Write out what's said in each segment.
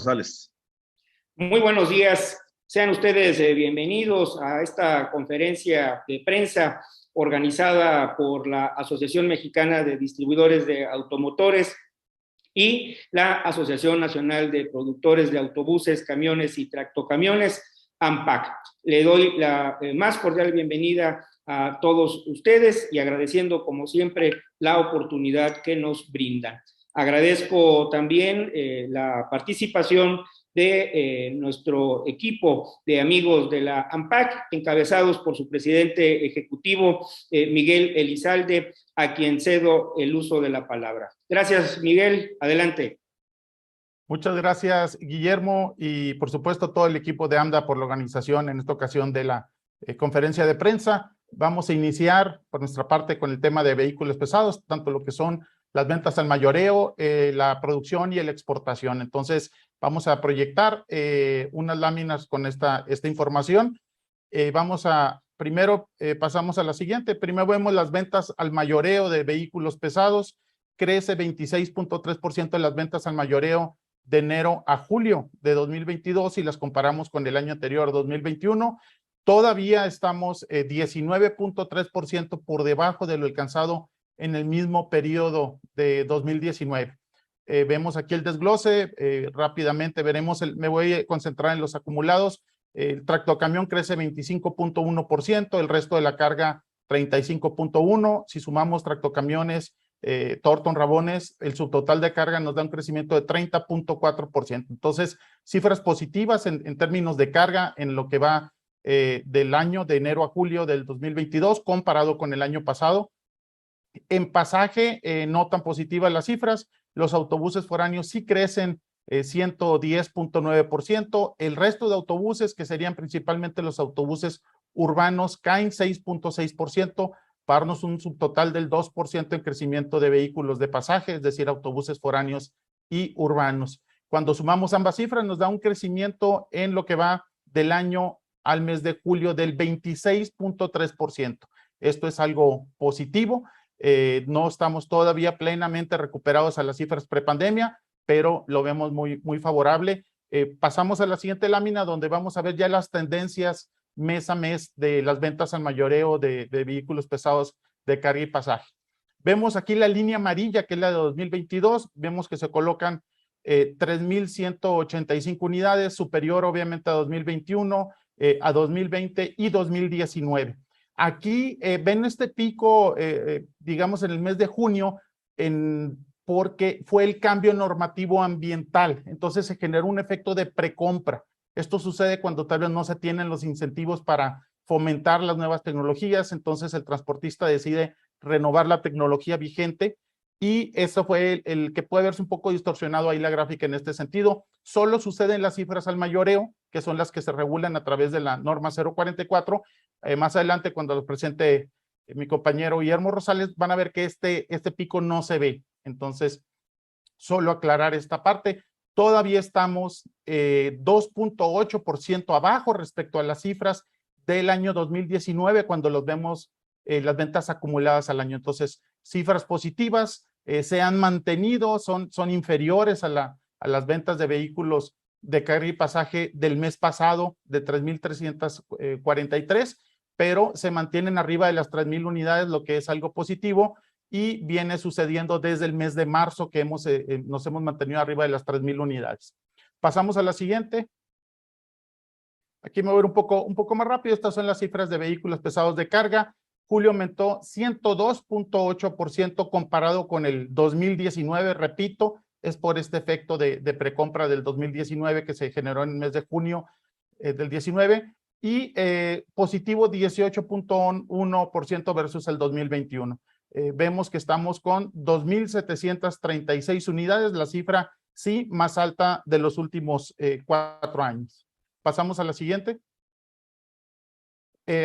Rosales. Muy buenos días. Sean ustedes bienvenidos a esta conferencia de prensa organizada por la Asociación Mexicana de Distribuidores de Automotores y la Asociación Nacional de Productores de Autobuses, Camiones y Tractocamiones, AMPAC. Le doy la más cordial bienvenida a todos ustedes y agradeciendo, como siempre, la oportunidad que nos brindan. Agradezco también la participación de nuestro equipo de amigos de la AMPAC, encabezados por su presidente ejecutivo, Miguel Elizalde, a quien cedo el uso de la palabra. Gracias, Miguel. Adelante. Muchas gracias, Guillermo, y por supuesto todo el equipo de AMDA por la organización en esta ocasión de la conferencia de prensa. Vamos a iniciar por nuestra parte con el tema de vehículos pesados, tanto lo que son las ventas al mayoreo, la producción y la exportación. Entonces, vamos a proyectar unas láminas con esta información. Primero pasamos a la siguiente. Primero vemos las ventas al mayoreo de vehículos pesados. Crece 26.3% de las ventas al mayoreo de enero a julio de 2022 y las comparamos con el año anterior, 2021. Todavía estamos 19.3% por debajo de lo alcanzado en el mismo periodo de 2019. Vemos aquí el desglose, rápidamente veremos, me voy a concentrar en los acumulados. El tractocamión crece 25.1%, el resto de la carga 35.1%. Si sumamos tractocamiones, Thornton, Rabones, el subtotal de carga nos da un crecimiento de 30.4%. Entonces, cifras positivas en términos de carga en lo que va del año de enero a julio del 2022 comparado con el año pasado. En pasaje, no tan positivas las cifras. Los autobuses foráneos sí crecen 110.9%. El resto de autobuses, que serían principalmente los autobuses urbanos, caen 6.6%, para darnos un subtotal del 2% en crecimiento de vehículos de pasaje, es decir, autobuses foráneos y urbanos. Cuando sumamos ambas cifras, nos da un crecimiento en lo que va del año al mes de julio del 26.3%. Esto es algo positivo. No estamos todavía plenamente recuperados a las cifras prepandemia, pero lo vemos muy favorable. Pasamos a la siguiente lámina, donde vamos a ver ya las tendencias mes a mes de las ventas al mayoreo de vehículos pesados de carga y pasaje. Vemos aquí la línea amarilla, que es la de 2022. Vemos que se colocan 3,185 unidades, superior obviamente a 2021, a 2020 y 2019. Aquí ven este pico, digamos, en el mes de junio, porque fue el cambio normativo ambiental. Entonces se generó un efecto de precompra. Esto sucede cuando tal vez no se tienen los incentivos para fomentar las nuevas tecnologías. Entonces el transportista decide renovar la tecnología vigente y eso fue el que puede verse un poco distorsionado ahí la gráfica en este sentido. Solo sucede en las cifras al mayoreo, que son las que se regulan a través de la norma 044. Más adelante, cuando los presente mi compañero Guillermo Rosales, van a ver que este pico no se ve. Entonces, solo aclarar esta parte. Todavía estamos 2.8% abajo respecto a las cifras del año 2019, cuando los vemos las ventas acumuladas al año. Entonces, cifras positivas se han mantenido, son inferiores a las ventas de vehículos de carga y pasaje del mes pasado de 3,343, pero se mantienen arriba de las 3,000 unidades, lo que es algo positivo, y viene sucediendo desde el mes de marzo que nos hemos mantenido arriba de las 3,000 unidades. Pasamos a la siguiente. Aquí me voy a ir un poco más rápido. Estas son las cifras de vehículos pesados de carga. Julio aumentó 102.8% comparado con el 2019, repito, es por este efecto de precompra del 2019 que se generó en el mes de junio del 19, y positivo 18.1% versus el 2021. Vemos que estamos con 2,736 unidades, la cifra sí más alta de los últimos 4 años. Pasamos a la siguiente.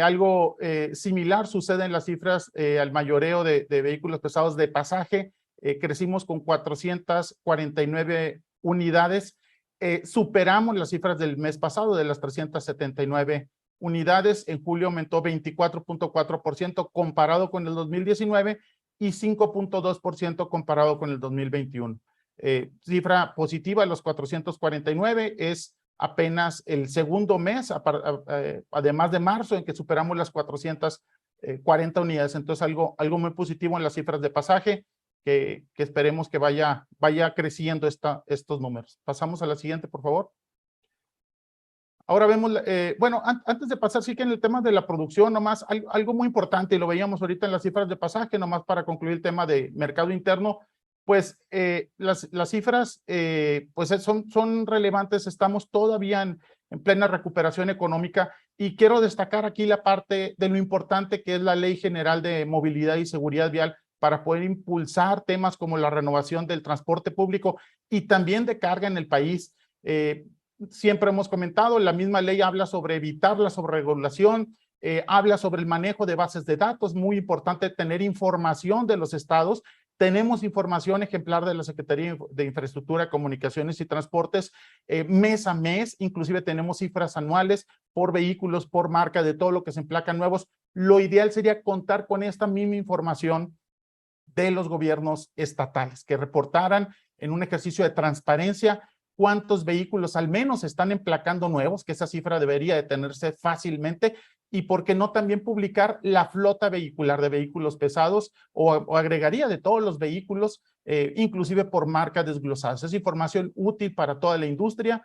Algo similar sucede en las cifras al mayoreo de vehículos pesados de pasaje. Crecimos con 449 unidades. Superamos las cifras del mes pasado de las 379 unidades. En julio aumentó 24.4% comparado con el 2019 y 5.2% comparado con el 2021. cifra positiva, los 449, es apenas el segundo mes, además de marzo, en que superamos las 440 unidades. Entonces, algo muy positivo en las cifras de pasaje, que esperemos que vaya creciendo estos números. Pasamos a la siguiente, por favor. Ahora vemos, bueno, antes de pasar, sí que en el tema de la producción, nomás algo muy importante, y lo veíamos ahorita en las cifras de pasaje, nomás para concluir el tema de mercado interno, pues las cifras pues son relevantes, estamos todavía en plena recuperación económica, y quiero destacar aquí la parte de lo importante que es la Ley General de Movilidad y Seguridad Vial, para poder impulsar temas como la renovación del transporte público y también de carga en el país. Siempre hemos comentado, la misma ley habla sobre evitar la sobreregulación, habla sobre el manejo de bases de datos, muy importante tener información de los estados. Tenemos información ejemplar de la Secretaría de Infraestructura, Comunicaciones y Transportes mes a mes, inclusive tenemos cifras anuales por vehículos, por marca, de todo lo que se emplacan nuevos. Lo ideal sería contar con esta misma información de los gobiernos estatales, que reportaran en un ejercicio de transparencia cuántos vehículos al menos están emplacando nuevos, que esa cifra debería de tenerse fácilmente, y por qué no también publicar la flota vehicular de vehículos pesados o agregaría de todos los vehículos, inclusive por marca desglosadas. Es información útil para toda la industria,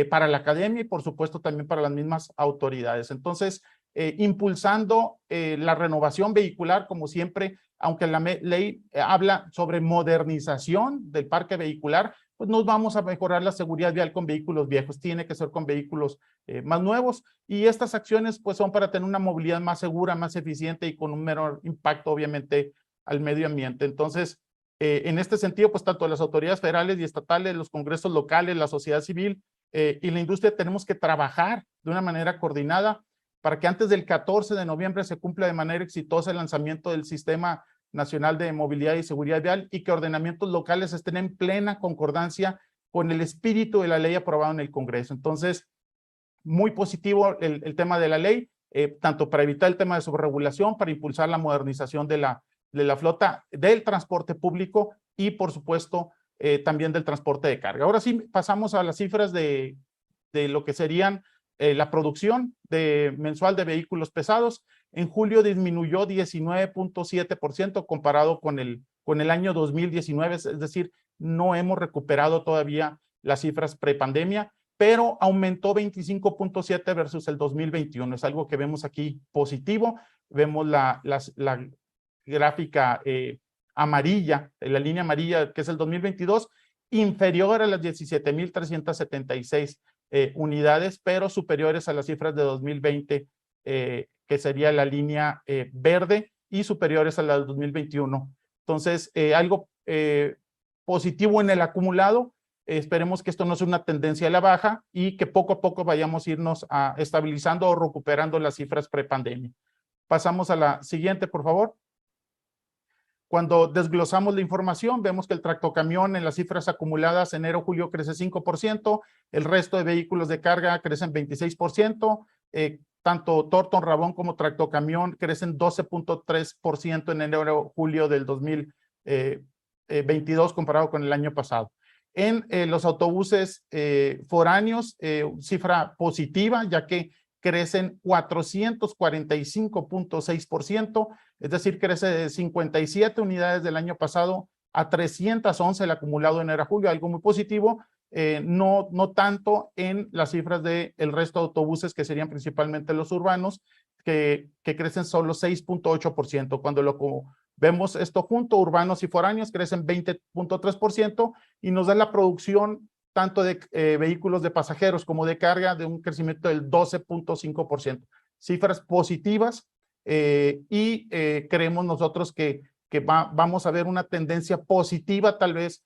para la academia y por supuesto también para las mismas autoridades. Entonces, impulsando la renovación vehicular, como siempre, aunque la ley habla sobre modernización del parque vehicular, pues no vamos a mejorar la seguridad vial con vehículos viejos, tiene que ser con vehículos más nuevos, y estas acciones pues son para tener una movilidad más segura, más eficiente y con un menor impacto obviamente al medio ambiente. Entonces, en este sentido, pues tanto las autoridades federales y estatales, los congresos locales, la sociedad civil y la industria tenemos que trabajar de una manera coordinada para que antes del 14 de noviembre se cumpla de manera exitosa el lanzamiento del Sistema Nacional de Movilidad y Seguridad Vial, y que ordenamientos locales estén en plena concordancia con el espíritu de la ley aprobada en el Congreso. Entonces, muy positivo el tema de la ley, tanto para evitar el tema de sobreregulación, para impulsar la modernización de la flota del transporte público y, por supuesto, también del transporte de carga. Ahora sí, pasamos a las cifras de lo que serían la producción mensual de vehículos pesados. En julio disminuyó 19.7% comparado con el año 2019, es decir, no hemos recuperado todavía las cifras prepandemia, pero aumentó 25.7 versus el 2021. Es algo que vemos aquí positivo. Vemos la gráfica amarilla, la línea amarilla, que es el 2022, inferior a las 17.376 unidades, pero superiores a las cifras de 2020, que sería la línea verde, y superiores a las de 2021. Entonces, algo positivo en el acumulado. Esperemos que esto no sea una tendencia a la baja y que poco a poco vayamos a irnos estabilizando o recuperando las cifras prepandemia. Pasamos a la siguiente, por favor. Cuando desglosamos la información, vemos que el tractocamión en las cifras acumuladas enero-julio crece 5%, el resto de vehículos de carga crecen 26%, tanto Thornton, Rabón como tractocamión crecen 12.3% en enero-julio del 2022 comparado con el año pasado. En los autobuses foráneos, cifra positiva, ya que crecen 445.6%, es decir, crece de 57 unidades del año pasado a 311 el acumulado en enero-julio, algo muy positivo, no tanto en las cifras del resto de autobuses, que serían principalmente los urbanos, que crecen solo 6.8%. Cuando vemos esto junto, urbanos y foráneos crecen 20.3% y nos da la producción tanto de vehículos de pasajeros como de carga de un crecimiento del 12.5%. Cifras positivas y creemos nosotros que vamos a ver una tendencia positiva, tal vez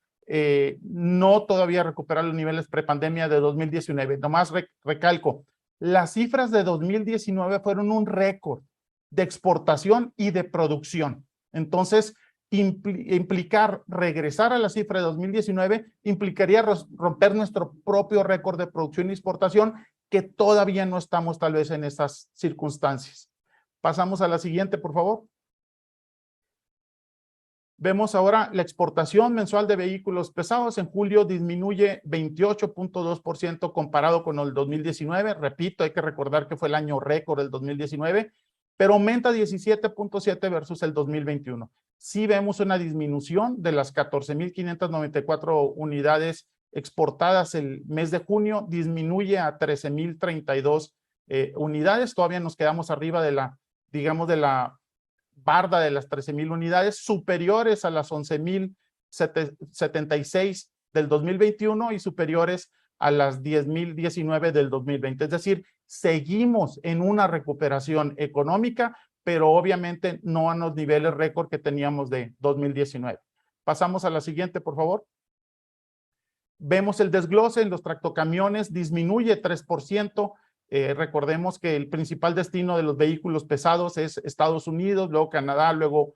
no todavía recuperar los niveles prepandemia de 2019. Nomás recalco, las cifras de 2019 fueron un récord de exportación y de producción. Entonces, regresar a la cifra de 2019 implicaría romper nuestro propio récord de producción y exportación, que todavía no estamos tal vez en esas circunstancias. Pasamos a la siguiente, por favor. Vemos ahora la exportación mensual de vehículos pesados. En julio disminuye 28.2% comparado con el 2019. Repito, hay que recordar que fue el año récord del 2019, pero aumenta 17.7 versus el 2021. Sí vemos una disminución de las 14.594 unidades exportadas el mes de junio, disminuye a 13.032 unidades. Todavía nos quedamos arriba de la, digamos, de la barda de las 13.000 unidades, superiores a las 11.076 del 2021 y superiores a las 10.019 del 2020. Es decir, seguimos en una recuperación económica, pero obviamente no a los niveles récord que teníamos de 2019. Pasamos a la siguiente, por favor. Vemos el desglose en los tractocamiones, disminuye 3%. Recordemos que el principal destino de los vehículos pesados es Estados Unidos, luego Canadá, luego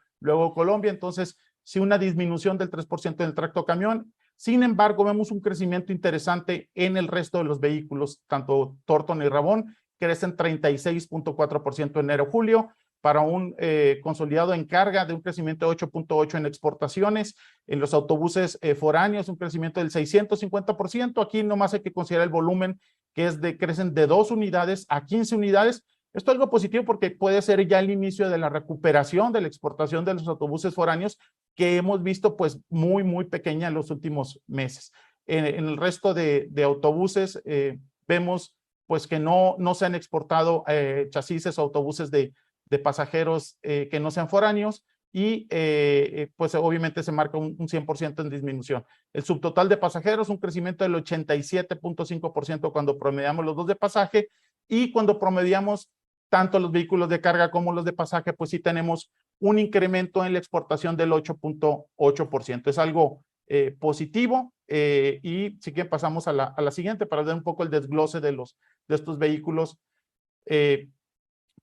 Colombia. Entonces, sí, una disminución del 3% en el tractocamión. Sin embargo, vemos un crecimiento interesante en el resto de los vehículos, tanto Thornton y Rabón, crecen 36.4% enero-julio, para un consolidado en carga de un crecimiento de 8.8% en exportaciones. En los autobuses foráneos, un crecimiento del 650%. Aquí nomás hay que considerar el volumen, que es crecen de 2 unidades a 15 unidades. Esto es algo positivo porque puede ser ya el inicio de la recuperación de la exportación de los autobuses foráneos, que hemos visto pues muy pequeña en los últimos meses. En el resto de autobuses vemos pues que no se han exportado chasis o autobuses de pasajeros que no sean foráneos, y pues obviamente se marca un 100% en disminución. El subtotal de pasajeros, un crecimiento del 87.5% cuando promediamos los dos de pasaje, y cuando promediamos tanto los vehículos de carga como los de pasaje, pues sí tenemos un incremento en la exportación del 8.8%. Es algo positivo, y si quieren pasamos a la siguiente para ver un poco el desglose de estos vehículos.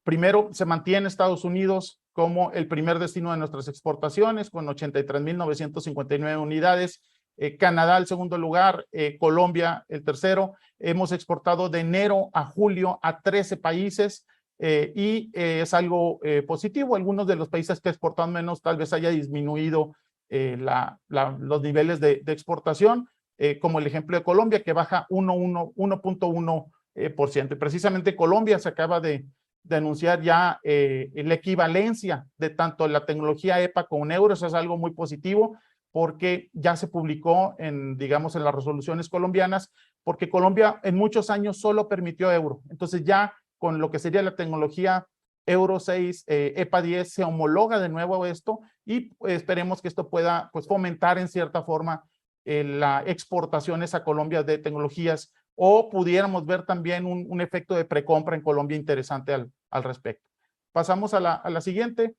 Primero, se mantiene Estados Unidos como el primer destino de nuestras exportaciones, con 83.959 unidades. Canadá el segundo lugar, Colombia el tercero. Hemos exportado de enero a julio a 13 países, y es algo positivo. Algunos de los países que exportan menos tal vez haya disminuido los niveles de exportación, como el ejemplo de Colombia, que baja 1.1%. Y precisamente Colombia se acaba de anunciar ya la equivalencia de tanto la tecnología EPA con euros. Es algo muy positivo porque ya se publicó digamos, en las resoluciones colombianas, porque Colombia en muchos años solo permitió euro. Entonces ya con lo que sería la tecnología Euro 6, EPA 10, se homologa de nuevo esto, y esperemos que esto pueda pues fomentar en cierta forma las exportaciones a Colombia de tecnologías, o pudiéramos ver también un efecto de precompra en Colombia interesante al respecto. Pasamos a la siguiente.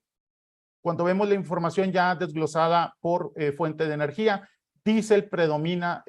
Cuando vemos la información ya desglosada por fuente de energía, diésel predomina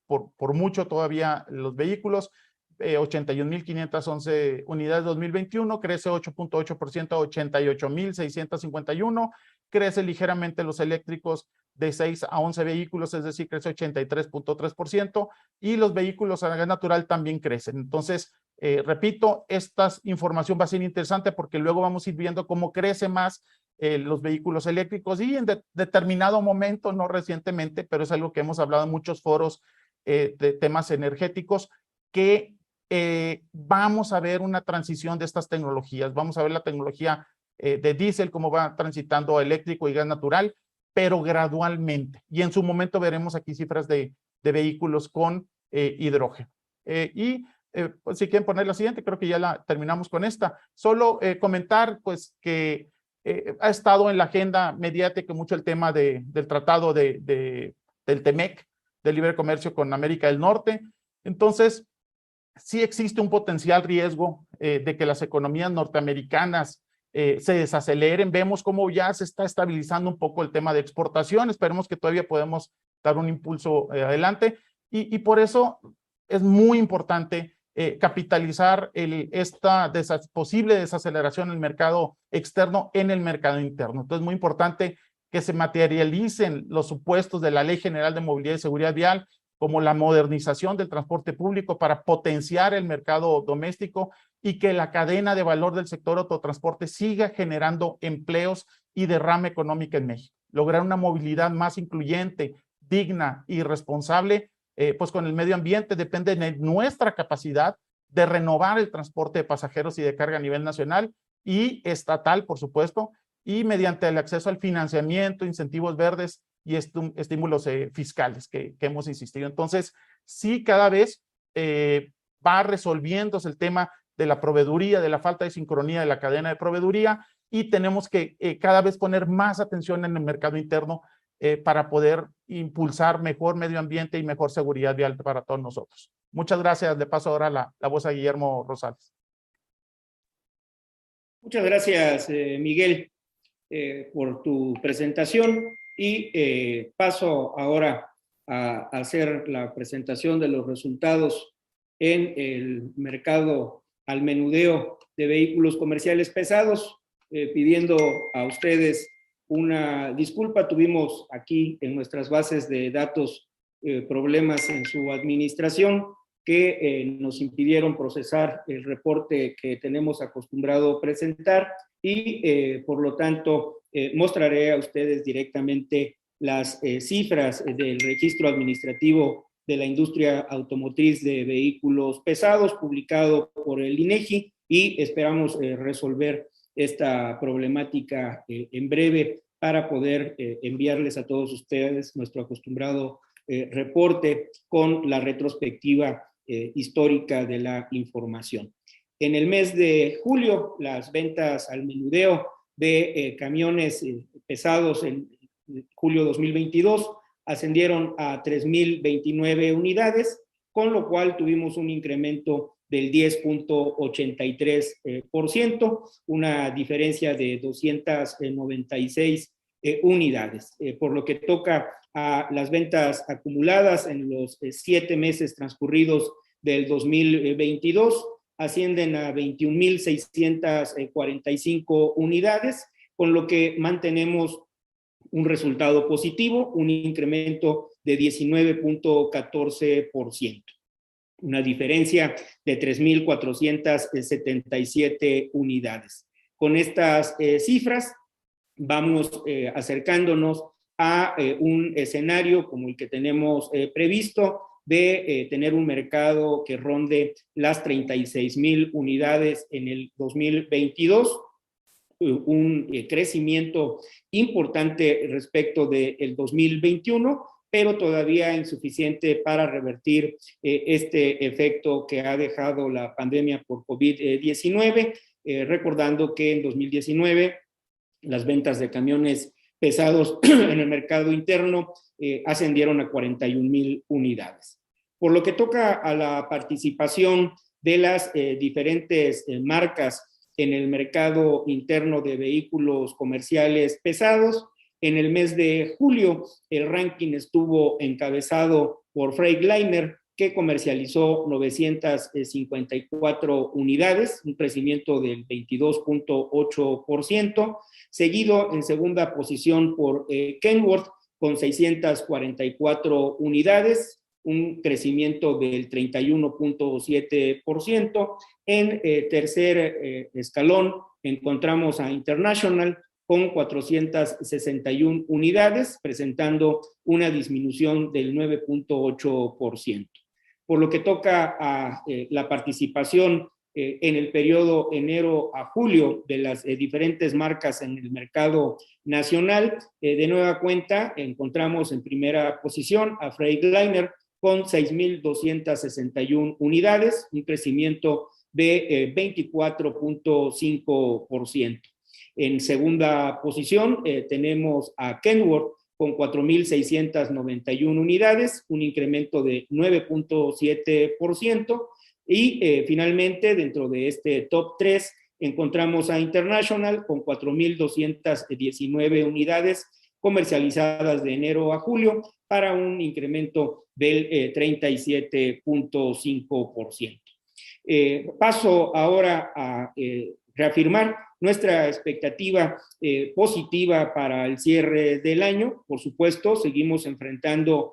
por mucho todavía los vehículos. 81.511 unidades 2021, crece 8.8% a 88.651, crece ligeramente los eléctricos de 6 a 11 vehículos, es decir, crece 83.3%, y los vehículos a gas natural también crecen. Entonces, repito, esta información va a ser interesante porque luego vamos a ir viendo cómo crece más los vehículos eléctricos, y en determinado momento, no recientemente, pero es algo que hemos hablado en muchos foros de temas energéticos, que vamos a ver una transición de estas tecnologías. Vamos a ver la tecnología de diésel, cómo va transitando eléctrico y gas natural, pero gradualmente. Y en su momento veremos aquí cifras de vehículos con hidrógeno. Pues, si quieren poner la siguiente, creo que ya terminamos con esta. Solo comentar pues que ha estado en la agenda mediática mucho el tema del tratado del TEMEC, de libre comercio con América del Norte. Entonces, sí existe un potencial riesgo de que las economías norteamericanas se desaceleren. Vemos cómo ya se está estabilizando un poco el tema de exportación. Esperemos que todavía podemos dar un impulso adelante, y por eso es muy importante capitalizar esta posible desaceleración en el mercado externo en el mercado interno. Entonces, es muy importante que se materialicen los supuestos de la Ley General de Movilidad y Seguridad Vial, como la modernización del transporte público para potenciar el mercado doméstico, y que la cadena de valor del sector autotransporte siga generando empleos y derrama económica en México. lograr una movilidad más incluyente, digna y responsable, pues con el medio ambiente depende de nuestra capacidad de renovar el transporte de pasajeros y de carga a nivel nacional y estatal, por supuesto, y mediante el acceso al financiamiento, incentivos verdes y estímulos fiscales que hemos insistido. Entonces, sí, cada vez va resolviéndose el tema de la proveeduría, de la falta de sincronía de la cadena de proveeduría, y tenemos que cada vez poner más atención en el mercado interno para poder impulsar mejor medio ambiente y mejor seguridad vial para todos nosotros. Muchas gracias. Le paso ahora la voz a Guillermo Rosales. Muchas gracias, Miguel, por tu presentación, y paso ahora a hacer la presentación de los resultados en el mercado al menudeo de vehículos comerciales pesados, pidiendo a ustedes una disculpa. Tuvimos aquí en nuestras bases de datos problemas en su administración que nos impidieron procesar el reporte que tenemos acostumbrado presentar, y por lo tanto mostraré a ustedes directamente las cifras del registro administrativo de la industria automotriz de vehículos pesados, publicado por el INEGI, y esperamos resolver esta problemática en breve para poder enviarles a todos ustedes nuestro acostumbrado reporte con la retrospectiva histórica de la información. En el mes de julio, las ventas al menudeo de camiones pesados en julio 2022 ascendieron a 3.029 unidades, con lo cual tuvimos un incremento del 10.83%, una diferencia de 296 unidades. Por lo que toca a las ventas acumuladas en los 7 meses transcurridos del 2022, ascienden a 21.645 unidades, con lo que mantenemos un resultado positivo, un incremento de 19.14%. Una diferencia de 3.477 unidades. Con estas cifras vamos acercándonos a un escenario como el que tenemos previsto, de tener un mercado que ronde las 36.000 unidades en el 2022, un crecimiento importante respecto del 2021, pero todavía insuficiente para revertir este efecto que ha dejado la pandemia por COVID-19, recordando que en 2019 las ventas de camiones pesados en el mercado interno ascendieron a 41.000 unidades. Por lo que toca a la participación de las diferentes marcas en el mercado interno de vehículos comerciales pesados, en el mes de julio el ranking estuvo encabezado por Freightliner, que comercializó 954 unidades, un crecimiento del 22.8%, seguido en segunda posición por Kenworth con 644 unidades, un crecimiento del 31.7%. En tercer escalón encontramos a International con 461 unidades, presentando una disminución del 9.8%. Por lo que toca a la participación en el periodo enero a julio de las diferentes marcas en el mercado nacional, de nueva cuenta encontramos en primera posición a Freightliner con 6.261 unidades, un crecimiento de 24.5%. En segunda posición tenemos a Kenworth con 4.691 unidades, un incremento de 9.7%. Y finalmente, dentro de este top 3, encontramos a International con 4.219 unidades comercializadas de enero a julio, para un incremento del 37.5%. Paso ahora a reafirmar nuestra expectativa positiva para el cierre del año. Por supuesto, seguimos enfrentando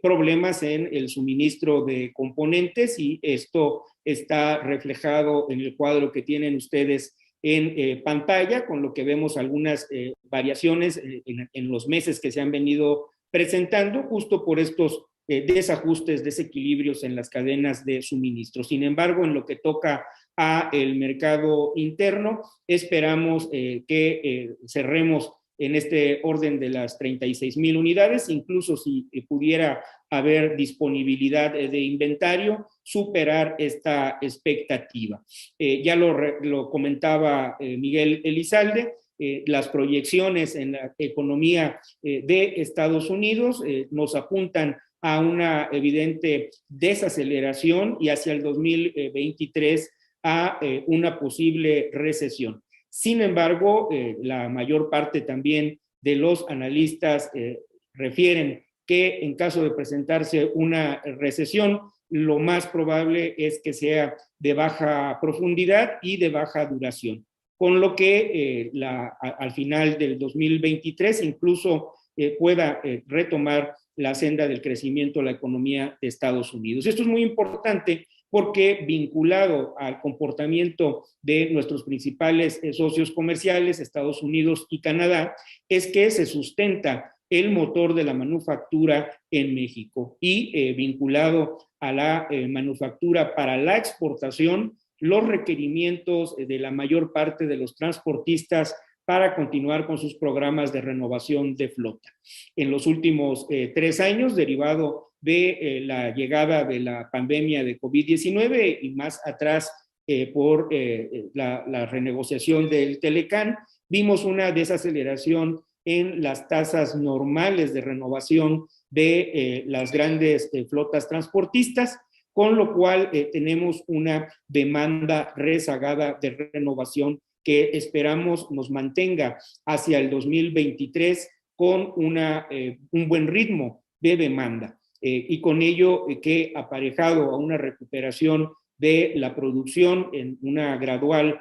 problemas en el suministro de componentes, y esto está reflejado en el cuadro que tienen ustedes en pantalla, con lo que vemos algunas variaciones en los meses que se han venido presentando, justo por estos desajustes, desequilibrios en las cadenas de suministro. Sin embargo, en lo que toca a el mercado interno, esperamos que cerremos en este orden de las 36,000 unidades, incluso si pudiera haber disponibilidad de inventario, superar esta expectativa. Ya lo comentaba Miguel Elizalde, las proyecciones en la economía de Estados Unidos nos apuntan a una evidente desaceleración y hacia el 2023 a una posible recesión. Sin embargo, la mayor parte también de los analistas refieren que en caso de presentarse una recesión, lo más probable es que sea de baja profundidad y de baja duración, con lo que al final del 2023 incluso pueda retomar la senda del crecimiento de la economía de Estados Unidos. Esto es muy importante porque vinculado al comportamiento de nuestros principales socios comerciales, Estados Unidos y Canadá, es que se sustenta el motor de la manufactura en México y vinculado a la manufactura para la exportación, los requerimientos de la mayor parte de los transportistas para continuar con sus programas de renovación de flota. En los últimos 3 años, derivado de la llegada de la pandemia de COVID-19 y más atrás por la renegociación del Telecán, vimos una desaceleración en las tasas normales de renovación de las grandes flotas transportistas, con lo cual tenemos una demanda rezagada de renovación que esperamos nos mantenga hacia el 2023 con un buen ritmo de demanda. Y con ello que aparejado a una recuperación de la producción en una gradual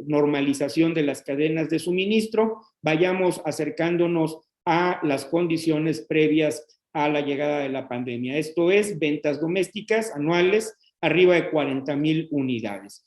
normalización de las cadenas de suministro, vayamos acercándonos a las condiciones previas a la llegada de la pandemia. Esto es, ventas domésticas anuales arriba de 40,000 unidades.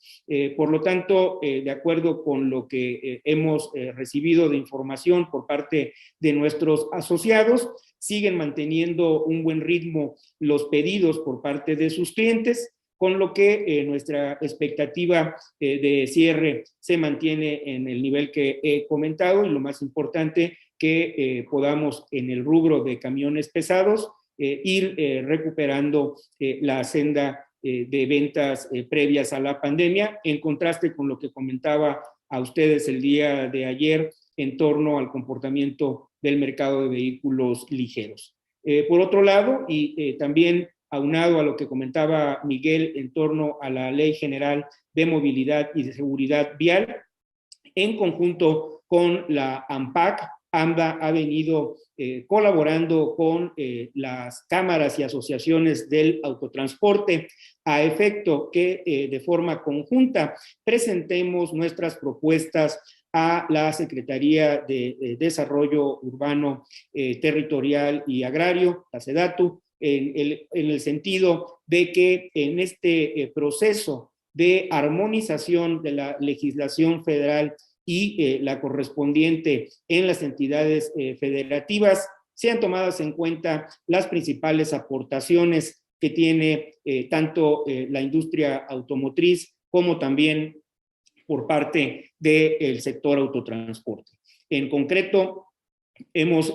Por lo tanto, de acuerdo con lo que hemos recibido de información por parte de nuestros asociados, siguen manteniendo un buen ritmo los pedidos por parte de sus clientes, con lo que nuestra expectativa de cierre se mantiene en el nivel que he comentado y lo más importante, que podamos en el rubro de camiones pesados ir recuperando la senda de ventas previas a la pandemia, en contraste con lo que comentaba a ustedes el día de ayer en torno al comportamiento del mercado de vehículos ligeros. Por otro lado, y también aunado a lo que comentaba Miguel en torno a la Ley General de Movilidad y de Seguridad Vial, en conjunto con la AMPAC, AMDA ha venido colaborando con las cámaras y asociaciones del autotransporte a efecto que de forma conjunta presentemos nuestras propuestas a la Secretaría de Desarrollo Urbano, Territorial y Agrario, la SEDATU, en el sentido de que en este proceso de armonización de la legislación federal y la correspondiente en las entidades federativas, sean tomadas en cuenta las principales aportaciones que tiene tanto la industria automotriz como también por parte del sector autotransporte. En concreto, hemos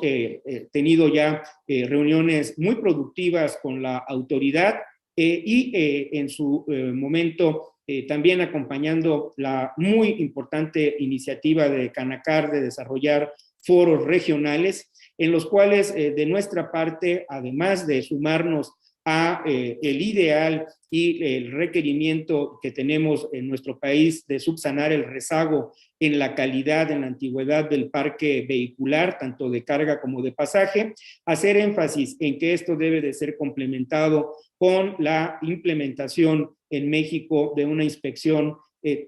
tenido ya reuniones muy productivas con la autoridad y en su momento también acompañando la muy importante iniciativa de Canacar de desarrollar foros regionales en los cuales de nuestra parte, además de sumarnos a el ideal y el requerimiento que tenemos en nuestro país de subsanar el rezago en la calidad, en la antigüedad del parque vehicular, tanto de carga como de pasaje, hacer énfasis en que esto debe de ser complementado con la implementación en México de una inspección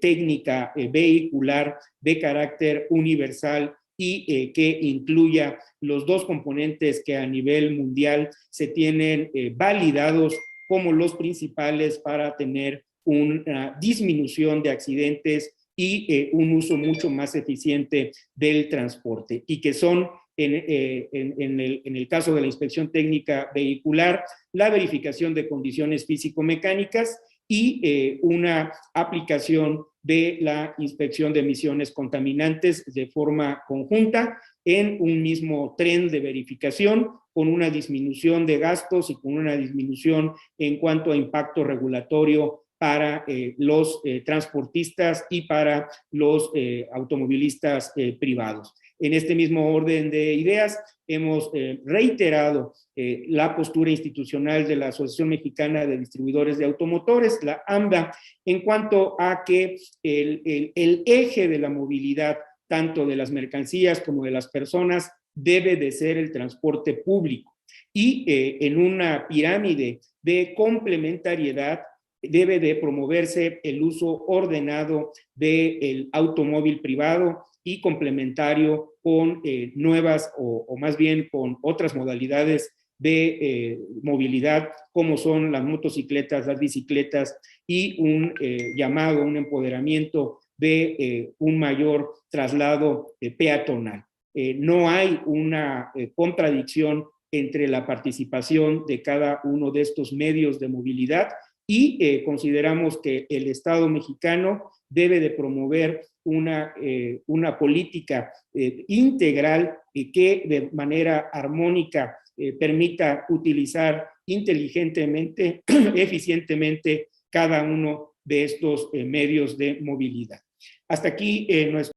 técnica vehicular de carácter universal y que incluya los dos componentes que a nivel mundial se tienen validados como los principales para tener una disminución de accidentes y un uso mucho más eficiente del transporte, y que son, en el caso de la inspección técnica vehicular, la verificación de condiciones físico-mecánicas y una aplicación de la inspección de emisiones contaminantes de forma conjunta en un mismo tren de verificación, con una disminución de gastos y con una disminución en cuanto a impacto regulatorio para los transportistas y para los automovilistas privados. En este mismo orden de ideas, hemos reiterado la postura institucional de la Asociación Mexicana de Distribuidores de Automotores, la AMDA, en cuanto a que el eje de la movilidad, tanto de las mercancías como de las personas, debe de ser el transporte público. Y en una pirámide de complementariedad, debe de promoverse el uso ordenado del automóvil privado y complementario con nuevas o más bien con otras modalidades de movilidad, como son las motocicletas, las bicicletas, y un llamado, un empoderamiento de un mayor traslado peatonal. No hay una contradicción entre la participación de cada uno de estos medios de movilidad, y consideramos que el Estado mexicano debe de promover una política integral que de manera armónica permita utilizar inteligentemente, eficientemente cada uno de estos medios de movilidad. Hasta aquí nuestro